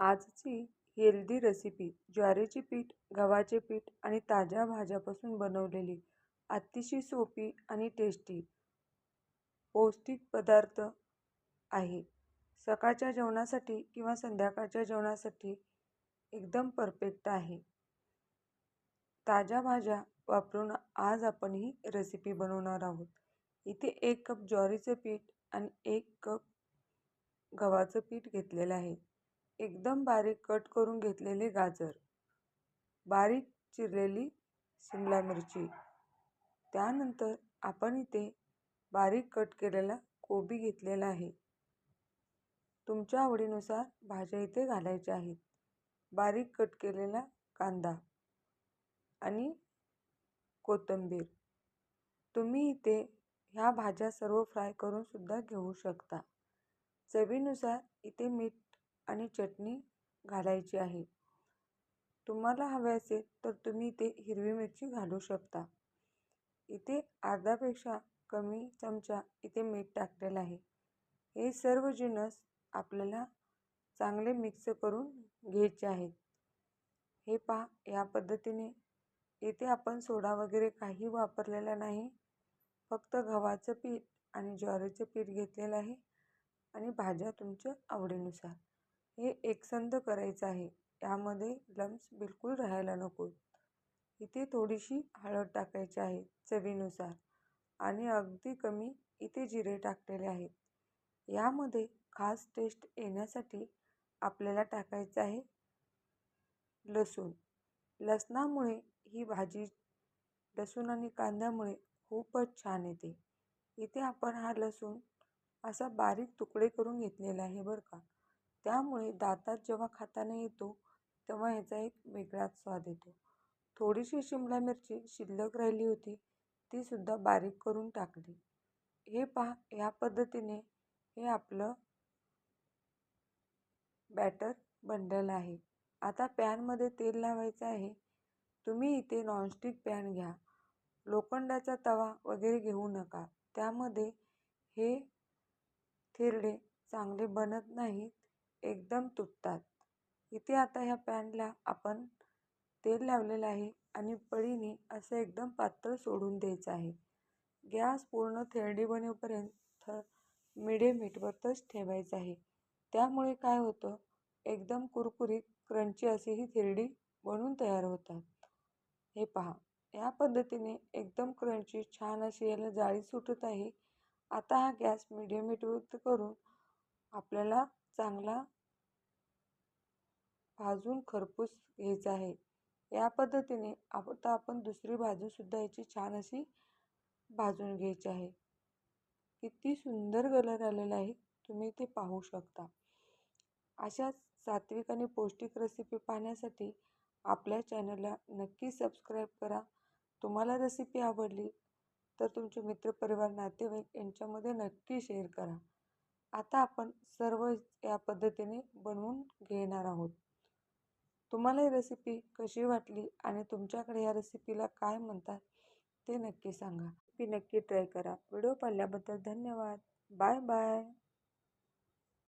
आजची healthy recipe ज्वारीचे पीठ, गव्हाचे पीठ आणि ताज्या भाज्यापासून बनवलेली अतिशय सोपी आणि टेस्टी पौष्टिक पदार्थ आहे. सकाळच्या जेवणासाठी किंवा संध्याकाळच्या जेवणासाठी एकदम परफेक्ट आहे. ताज्या भाज्या वापरून आज आपण ही रेसिपी बनवणार आहोत. इथे 1 कप ज्वारीचे पीठ आणि 1 कप गव्हाचं पीठ घेतलेलं आहे. एकदम बारीक कट करून घेतलेले गाजर, बारीक चिरलेली शिमला मिरची, त्यानंतर आपण इथे बारीक कट केलेला कोबी घेतलेला आहे. तुमच्या आवडीनुसार भाज्या इथे घालायच्या आहेत. बारीक कट केलेला कांदा आणि कोथिंबीर. तुम्ही इथे ह्या भाज्या सर्व फ्राय करून सुद्धा घेऊ शकता. चवीनुसार इथे मीठ आणि चटणी घालायची आहे. तुम्हाला हवे असेल तर तुम्ही इथे हिरवी मिरची घालू शकता. इथे अर्धापेक्षा कमी चमचा इथे मीठ टाकलेलं आहे. हे सर्व जिन्नस आपल्याला चांगले मिक्स करून घ्यायचे आहेत. हे पहा, या पद्धतीने इथे आपण सोडा वगैरे काही वापरलेला नाही. फक्त गव्हाचं पीठ आणि ज्वारीचं पीठ घेतलेलं आहे आणि भाज्या तुमच्या आवडीनुसार. हे एकसंध करायचं आहे. यामध्ये लम्स बिलकुल राहायला नको. इथे थोडीशी हळद टाकायची आहे चवीनुसार आणि अगदी कमी इथे जिरे टाकलेले आहेत. यामध्ये खास टेस्ट येण्यासाठी आपल्याला टाकायचं आहे लसूण. लसणामुळे ही भाजी लसूण आणि कांद्यामुळे खूपच छान येते. इथे आपण हा लसूण असा बारीक तुकडे करून घेतलेला आहे बरं का. त्यामुळे दातात जेव्हा खाताना येतो तेव्हा ह्याचा एक वेगळाच स्वाद येतो. थोडीशी शिमला मिरची शिल्लक राहिली होती, ती सुद्धा बारीक करून टाकली. हे पहा, या पद्धतीने हे आपलं बॅटर बनलेलं आहे. आता पॅनमध्ये तेल लावायचं आहे. तुम्ही इथे नॉनस्टिक पॅन घ्या. लोखंडाचा तवा वगैरे घेऊ नका. त्यामध्ये हे थिरडे चांगले बनत नाहीत, एकदम तुटतात. इथे आता ह्या पॅनला आपण तेल लावलेलं आहे आणि पळीने असं एकदम पातळ सोडून द्यायचं आहे. गॅस पूर्ण थिरडी बनेपर्यंत मिडियम हीटवरच ठेवायचं आहे. त्यामुळे काय होतं, एकदम कुरकुरीत क्रंची अशी ही थिरडी बनून तयार होतात. हे पहा, या पद्धतीने एकदम क्रंची छान अशी याला जाळी सुटत आहे. आता हा गॅस मिडियम हीटवर करून आपल्याला चांगला भाजून खरपूस घ्यायचा आहे. या पद्धतीने आता आपण दुसरी बाजूसुद्धा याची छान अशी भाजून घ्यायची आहे. किती सुंदर कलर आलेला आहे, तुम्ही ते पाहू शकता. अशाच सात्विक आणि पौष्टिक रेसिपी पाहण्यासाठी आपल्या चॅनलला नक्की सबस्क्राईब करा. तुम्हाला रेसिपी आवडली तर तुमचे मित्रपरिवार, नातेवाईक यांच्यामध्ये नक्की शेअर करा. आता आपण सर्व या पद्धतीने बनवून घेणार आहोत. तुम्हाला ही रेसिपी कशी वाटली आणि तुमच्याकडे या रेसिपीला काय म्हणतात ते नक्की सांगा. नक्की ट्राय करा. व्हिडिओ पाहिल्याबद्दल धन्यवाद. Bye bye.